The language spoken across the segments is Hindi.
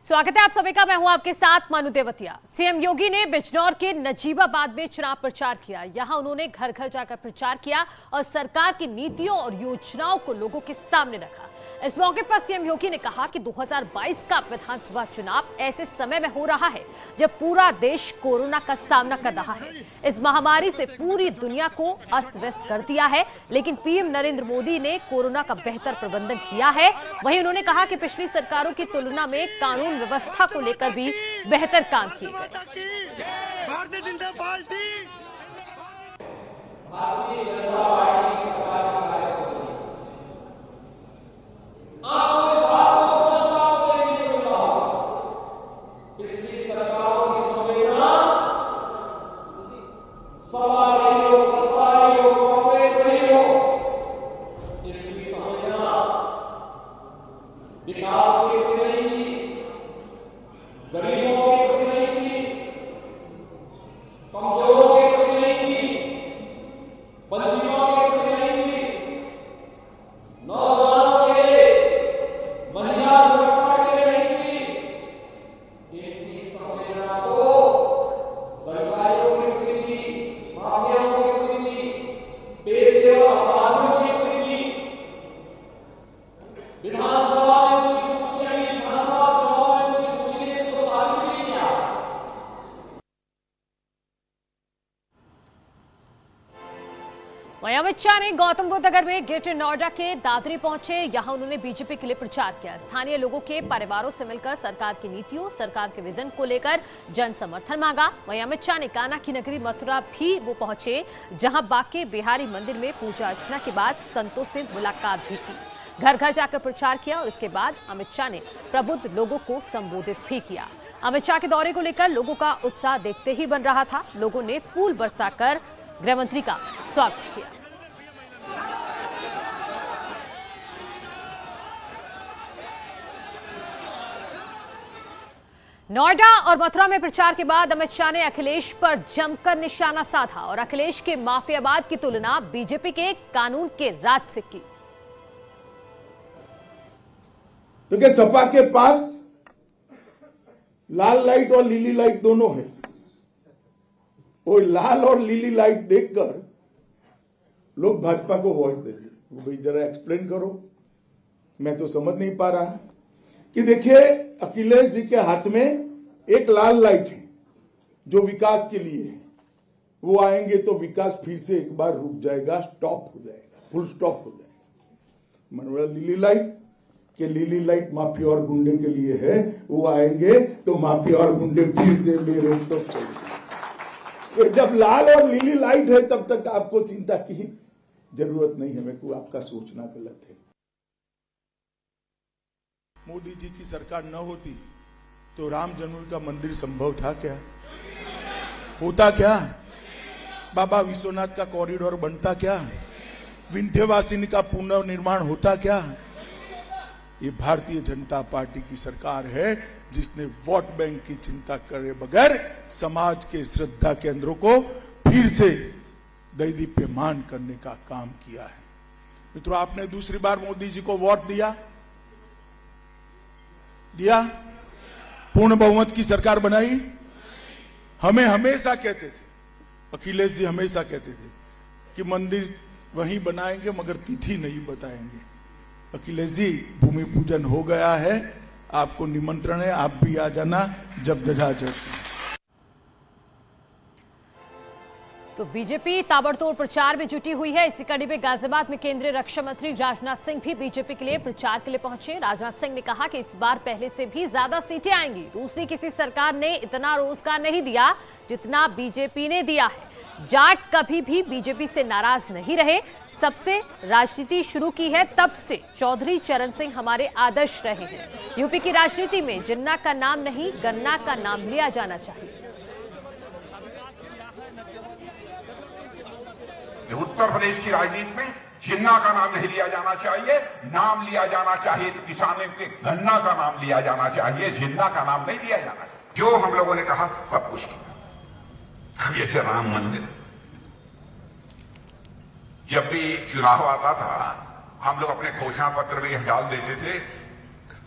स्वागत है आप सभी का। मैं हूं आपके साथ मानु देवतिया। सीएम योगी ने बिजनौर के नजीबाबाद में चुनाव प्रचार किया। यहां उन्होंने घर घर जाकर प्रचार किया और सरकार की नीतियों और योजनाओं को लोगों के सामने रखा। इस मौके पर सीएम योगी ने कहा कि 2022 का विधानसभा चुनाव ऐसे समय में हो रहा है जब पूरा देश कोरोना का सामना कर रहा है। इस महामारी से पूरी दुनिया को अस्त व्यस्त कर दिया है, लेकिन पीएम नरेंद्र मोदी ने कोरोना का बेहतर प्रबंधन किया है। वहीं उन्होंने कहा कि पिछली सरकारों की तुलना में कानून व्यवस्था को लेकर भी बेहतर काम किए गए। भारतीय जनता पार्टी विकास के प्रति नहीं की, गरीबों के प्रति नहीं की, कमजोरों के प्रति नहीं की, वंचितों के प्रति नहीं की, नौजवानों के महिला सुरक्षा के नहीं की, इनकी संवेदना को व्यवसायियों के प्रति, माफियाओं के प्रति, पेशेवर अपराधियों के प्रति, विधानसभा वहीं अमित शाह ने गौतम बुद्ध नगर में ग्रेटर नोएडा के दादरी पहुंचे। यहां उन्होंने बीजेपी के लिए प्रचार किया। स्थानीय लोगों के परिवारों से मिलकर सरकार की नीतियों, सरकार के विजन को लेकर जन समर्थन मांगा। वहीं अमित शाह ने कान्हा की नगरी मथुरा भी वो पहुंचे, जहां बांके बिहारी मंदिर में पूजा अर्चना के बाद संतों से मुलाकात भी की। घर घर जाकर प्रचार किया और इसके बाद अमित शाह ने प्रबुद्ध लोगों को संबोधित भी किया। अमित शाह के दौरे को लेकर लोगों का उत्साह देखते ही बन रहा था। लोगों ने फूल बरसाकर गृहमंत्री का स्वागत किया। नोएडा और मथुरा में प्रचार के बाद अमित शाह ने अखिलेश पर जमकर निशाना साधा और अखिलेश के माफियावाद की तुलना बीजेपी के कानून के राज से की। क्योंकि सपा के पास लाल लाइट और लीली लाइट दोनों है। वो लाल और लीली लाइट देखकर लोग भाजपा को वोट देते। वो भाई जरा एक्सप्लेन करो, मैं तो समझ नहीं पा रहा कि देखिए अखिलेश जी के हाथ में एक लाल लाइट है जो विकास के लिए है। वो आएंगे तो विकास फिर से एक बार रुक जाएगा, स्टॉप हो जाएगा, फुल स्टॉप हो जाएगा। मनोरा लीली लाइट कि लीली लाइट माफिया और गुंडे के लिए है। वो आएंगे तो माफिया और गुंडे फिर से बेरोक तक चलेंगे। जब लाल और लीली लाइट है तब तक आपको चिंता की जरूरत नहीं है। मेरे को आपका सोचना गलत है। मोदी जी की सरकार न होती तो राम जन्मभूमि का मंदिर संभव था क्या? होता क्या? बाबा विश्वनाथ का कॉरिडोर बनता क्या? विंध्यवासिनी का पुनर्निर्माण होता क्या? ये भारतीय जनता पार्टी की सरकार है जिसने वोट बैंक की चिंता करे बगैर समाज के श्रद्धा केंद्रों को फिर से दैदीप्यमान करने का काम किया है। मित्रों, आपने दूसरी बार मोदी जी को वोट दिया? पूर्ण बहुमत की सरकार बनाई। हमें हमेशा कहते थे, अखिलेश जी हमेशा कहते थे कि मंदिर वहीं बनाएंगे मगर तिथि नहीं बताएंगे। अखिलेश जी, भूमि पूजन हो गया है, आपको निमंत्रण है, आप भी आ जाना जब दजा जैसे। तो बीजेपी ताबड़तोड़ प्रचार में जुटी हुई है। इसी कड़ी में गाजियाबाद में केंद्रीय रक्षा मंत्री राजनाथ सिंह भी बीजेपी के लिए प्रचार के लिए पहुंचे। राजनाथ सिंह ने कहा कि इस बार पहले से भी ज्यादा सीटें आएंगी। दूसरी किसी सरकार ने इतना रोजगार नहीं दिया जितना बीजेपी ने दिया है। जाट कभी भी बीजेपी से नाराज नहीं रहे। सबसे राजनीति शुरू की है तब से चौधरी चरण सिंह हमारे आदर्श रहे हैं। यूपी की राजनीति में जिन्ना का नाम नहीं, गन्ना का नाम लिया जाना चाहिए। उत्तर प्रदेश की राजनीति में जिन्ना का नाम नहीं लिया जाना चाहिए, नाम लिया जाना चाहिए तो किसानों के गन्ना का नाम लिया जाना चाहिए, जिन्ना का नाम नहीं लिया जाना चाहिए। जो हम लोगों ने कहा सब कुछ किया। जैसे राम मंदिर, जब भी चुनाव आता था हम लोग अपने घोषणा पत्र में यह डाल देते थे,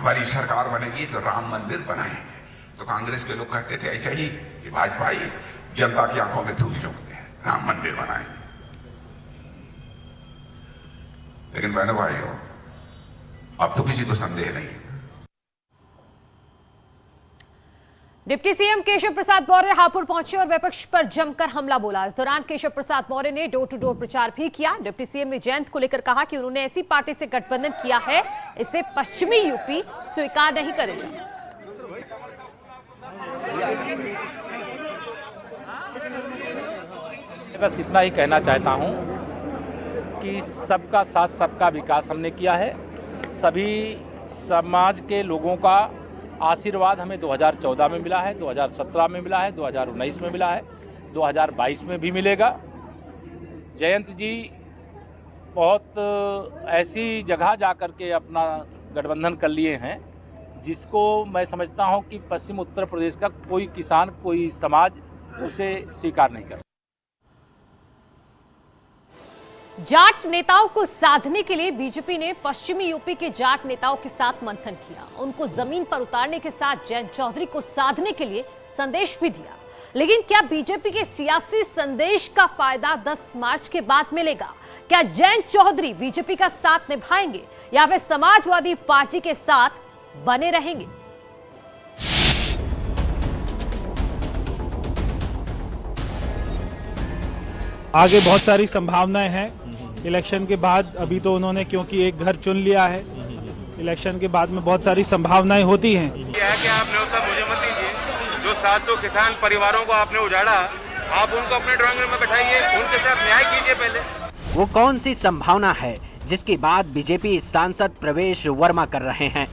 हमारी सरकार बनेगी तो राम मंदिर बनाएंगे। तो कांग्रेस के लोग कहते थे ऐसा ही कि भाजपा ही जनता की आंखों में धूल झोंकते हैं, राम मंदिर बनाएंगे। लेकिन बहनों भाइयों, अब तो किसी को संदेह नहीं है। डिप्टी सीएम केशव प्रसाद मौर्य हापुड़ पहुंचे और विपक्ष पर जमकर हमला बोला। इस दौरान केशव प्रसाद मौर्य ने डोर टू डोर प्रचार भी किया। डिप्टी सीएम ने जयंत को लेकर कहा कि उन्होंने ऐसी पार्टी से गठबंधन किया है, इसे पश्चिमी यूपी स्वीकार नहीं करेगा। बस इतना ही कहना चाहता हूं कि सबका साथ सबका विकास हमने किया है। सभी समाज के लोगों का आशीर्वाद हमें 2014 में मिला है, 2017 में मिला है, 2019 में मिला है, 2022 में भी मिलेगा। जयंत जी बहुत ऐसी जगह जाकर के अपना गठबंधन कर लिए हैं जिसको मैं समझता हूं कि पश्चिम उत्तर प्रदेश का कोई किसान, कोई समाज उसे स्वीकार नहीं करता। जाट नेताओं को साधने के लिए बीजेपी ने पश्चिमी यूपी के जाट नेताओं के साथ मंथन किया। उनको जमीन पर उतारने के साथ जयंत चौधरी को साधने के लिए संदेश भी दिया। लेकिन क्या बीजेपी के सियासी संदेश का फायदा 10 मार्च के बाद मिलेगा? क्या जयंत चौधरी बीजेपी का साथ निभाएंगे या वे समाजवादी पार्टी के साथ बने रहेंगे? आगे बहुत सारी संभावनाएं हैं इलेक्शन के बाद। अभी तो उन्होंने क्योंकि एक घर चुन लिया है, इलेक्शन के बाद में बहुत सारी संभावनाएं होती हैं। यह है कि आप न्योता मुझे मत दीजिए। जो 700 किसान परिवारों को आपने उजाड़ा, आप उनको अपने ड्राइंग रूम में बैठाइए, उनके साथ न्याय कीजिए। पहले वो कौन सी संभावना है जिसकी बात बीजेपी सांसद प्रवेश वर्मा कर रहे हैं?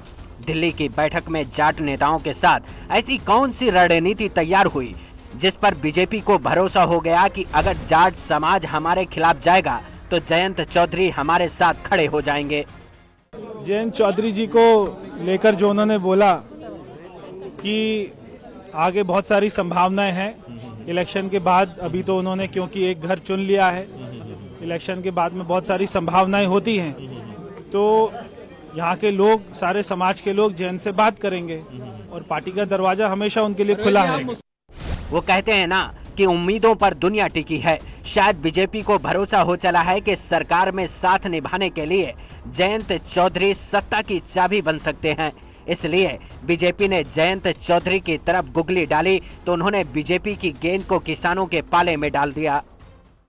दिल्ली की बैठक में जाट नेताओं के साथ ऐसी कौन सी रणनीति तैयार हुई जिस पर बीजेपी को भरोसा हो गया कि अगर जाट समाज हमारे खिलाफ जाएगा तो जयंत चौधरी हमारे साथ खड़े हो जाएंगे? जयंत चौधरी जी को लेकर जो उन्होंने बोला कि आगे बहुत सारी संभावनाएं हैं इलेक्शन के बाद। अभी तो उन्होंने क्योंकि एक घर चुन लिया है, इलेक्शन के बाद में बहुत सारी संभावनाएं होती हैं। तो यहाँ के लोग, सारे समाज के लोग जयंत से बात करेंगे और पार्टी का दरवाजा हमेशा उनके लिए खुला है। वो कहते हैं ना कि उम्मीदों पर दुनिया टिकी है। शायद बीजेपी को भरोसा हो चला है कि सरकार में साथ निभाने के लिए जयंत चौधरी सत्ता की चाबी बन सकते हैं। इसलिए बीजेपी ने जयंत चौधरी की तरफ गुगली डाली तो उन्होंने बीजेपी की गेंद को किसानों के पाले में डाल दिया।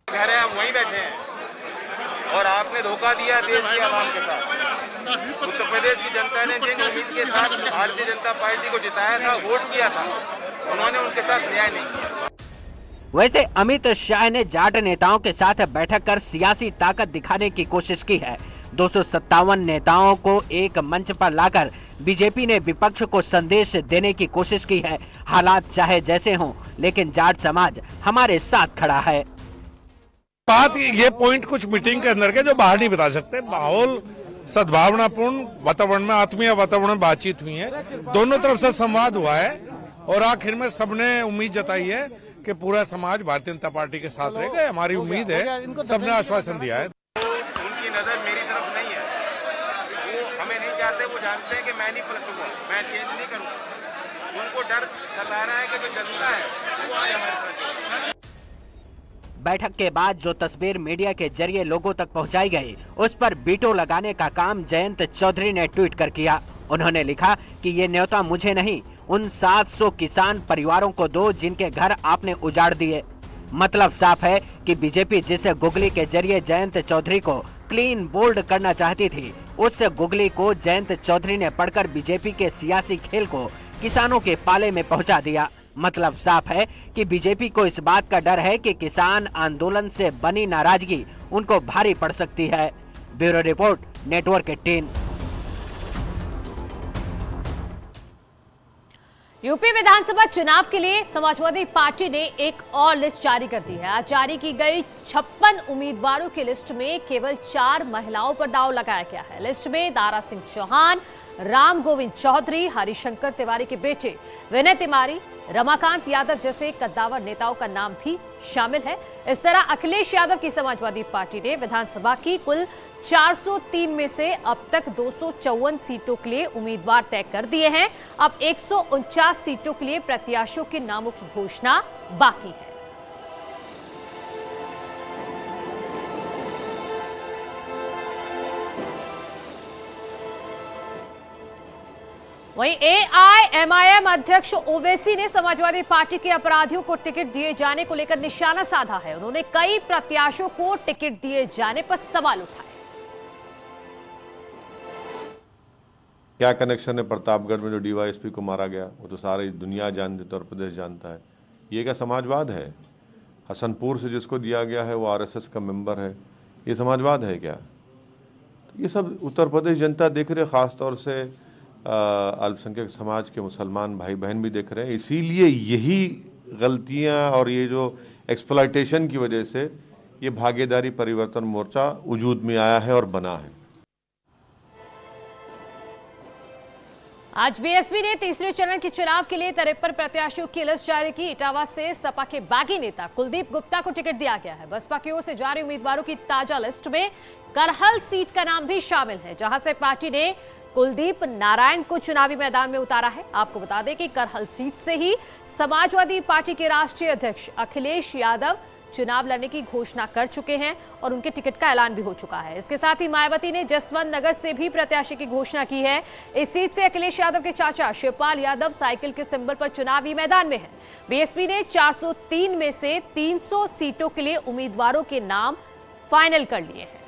घर है, हम वहीं बैठे हैं और आपने धोखा दिया देश की आवाम के साथ। उत्तर प्रदेश की जनता ने जिन उम्मीद के साथ भारतीय जनता पार्टी को जिताया था, वोट किया था, उन्होंने उनके साथ न्याय नहीं किया। वैसे अमित शाह ने जाट नेताओं के साथ बैठक कर सियासी ताकत दिखाने की कोशिश की है। 257 नेताओं को एक मंच पर लाकर बीजेपी ने विपक्ष को संदेश देने की कोशिश की है। हालात चाहे जैसे हों, लेकिन जाट समाज हमारे साथ खड़ा है। बात ये पॉइंट कुछ मीटिंग के अंदर के जो बाहर नहीं बता सकते। माहौल सद्भावनापूर्ण वातावरण में, आत्मीय वातावरण में बातचीत हुई है, दोनों तरफ से संवाद हुआ है और आखिर में सबने उम्मीद जताई है कि पूरा समाज भारतीय जनता पार्टी के साथ रहेगा। हमारी उम्मीद है, सबने आश्वासन दिया है। उनकी नजर मेरी तरफ नहीं है, वो हमें नहीं चाहते। वो जानते हैं कि मैं नहीं पलटूंगा, मैं चेंज नहीं करूंगा। उनको डर सता रहा है कि जो जनता है वो आए हमारे साथ। बैठक के बाद जो तस्वीर मीडिया के जरिए लोगों तक पहुंचाई गई, उस पर बीटो लगाने का काम जयंत चौधरी ने ट्वीट कर किया। उन्होंने लिखा कि ये न्योता मुझे नहीं, उन 700 किसान परिवारों को दो जिनके घर आपने उजाड़ दिए। मतलब साफ है कि बीजेपी जिस गुगली के जरिए जयंत चौधरी को क्लीन बोल्ड करना चाहती थी, उस गुगली को जयंत चौधरी ने पढ़कर बीजेपी के सियासी खेल को किसानों के पाले में पहुंचा दिया। मतलब साफ है कि बीजेपी को इस बात का डर है कि किसान आंदोलन से बनी नाराजगी उनको भारी पड़ सकती है। Bureau report, network 18। यूपी विधानसभा चुनाव के लिए समाजवादी पार्टी ने एक और लिस्ट जारी कर दी है। आज जारी की गई 56 उम्मीदवारों की लिस्ट में केवल 4 महिलाओं पर दांव लगाया गया है। लिस्ट में दारा सिंह चौहान, राम गोविंद चौधरी, हरिशंकर तिवारी के बेटे विनय तिवारी, रमाकांत यादव जैसे कद्दावर नेताओं का नाम भी शामिल है। इस तरह अखिलेश यादव की समाजवादी पार्टी ने विधानसभा की कुल 403 में से अब तक 254 सीटों के लिए उम्मीदवार तय कर दिए हैं। अब 149 सीटों के लिए प्रत्याशियों के नामों की घोषणा बाकी है। वहीं एआईएमआईएम अध्यक्ष ओवैसी ने समाजवादी पार्टी के अपराधियों को टिकट दिए जाने को लेकर निशाना साधा है। उन्होंने कई प्रत्याशियों को टिकट दिए जाने पर सवाल उठाए। क्या कनेक्शन है प्रतापगढ़ में जो डीवाईएसपी को मारा गया, वो तो सारी दुनिया जानती, उत्तर प्रदेश जानता है। ये क्या समाजवाद है? हसनपुर से जिसको दिया गया है वो आरएसएस का मेंबर है, ये समाजवाद है क्या? तो ये सब उत्तर प्रदेश जनता देख रही है, खासतौर से अल्पसंख्यक समाज के मुसलमान भाई बहन भी देख रहे हैं। इसीलिए यही गलतियां और ये जो एक्सप्लॉयटेशन की वजह से ये भागीदारी परिवर्तन मोर्चा वजूद में आया है और बना है। आज बीएसपी ने तीसरे चरण के चुनाव के लिए 53 प्रत्याशियों की लिस्ट जारी की। इटावा से सपा के बागी नेता कुलदीप गुप्ता को टिकट दिया गया है। बसपा की ओर से जारी उम्मीदवारों की ताजा लिस्ट में करहल सीट का नाम भी शामिल है, जहां से पार्टी ने कुलदीप नारायण को चुनावी मैदान में उतारा है। आपको बता दें कि करहल सीट से ही समाजवादी पार्टी के राष्ट्रीय अध्यक्ष अखिलेश यादव चुनाव लड़ने की घोषणा कर चुके हैं और उनके टिकट का ऐलान भी हो चुका है। इसके साथ ही मायावती ने जसवंत नगर से भी प्रत्याशी की घोषणा की है। इस सीट से अखिलेश यादव के चाचा शिवपाल यादव साइकिल के सिंबल पर चुनावी मैदान में हैं। बीएसपी ने 403 में से 300 सीटों के लिए उम्मीदवारों के नाम फाइनल कर लिए हैं।